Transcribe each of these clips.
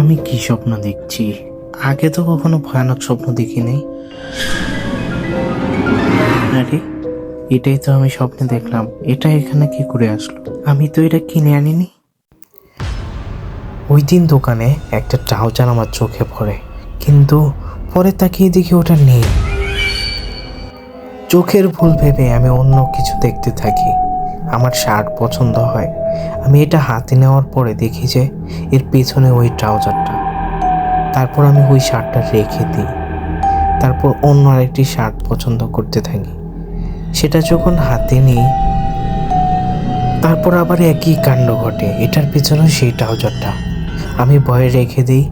আমি কি স্বপ্ন দেখছি? আগে তো কখনো ভয়ানক স্বপ্ন দেখি নাই। আরে, এটাই তো আমি স্বপ্নে দেখলাম। এটা এখানে কি করে আসলো? আমি তো এটা কিনে আনিনি। ওই দিন দোকানে একটা ট্রাউজার আমার চোখে পড়ে, কিন্তু পরে তাকিয়ে দেখি ওটা নেই। চোখের ভুল ভেবে আমি অন্য কিছু দেখতে থাকি। আমার শার্ট পছন্দ হয়। আমি এটা হাতে নেওয়ার পরে দেখি যে এর পেছনে ওই ট্রাউজারটা। তারপর আমি ওই শার্টটা রেখে দিই। তারপর অন্য আরেকটি শার্ট পছন্দ করতে থাকি। সেটা যখন হাতে নিই, তারপর আবার একই কাণ্ড ঘটে। এটার পিছনে সেই ট্রাউজারটা। আমি ভয়ে রেখে দিই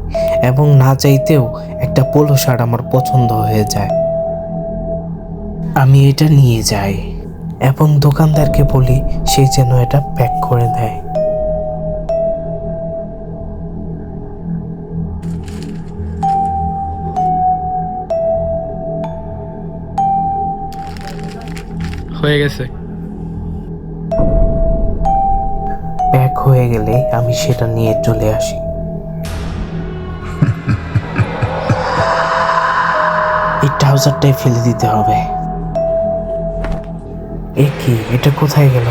এবং না চাইতেও একটা পোলো শার্ট আমার পছন্দ হয়ে যায়। আমি এটা নিয়ে যাই এবং দোকানদারকে বলি সে যেন এটা প্যাক করে দেয়। হয়ে গেছে। প্যাক হয়ে গেলে আমি সেটা নিয়ে চলে আসি। এই ট্রাউজারটাই ফেলে দিতে হবে। এ কি, এটা কোথায় গেল?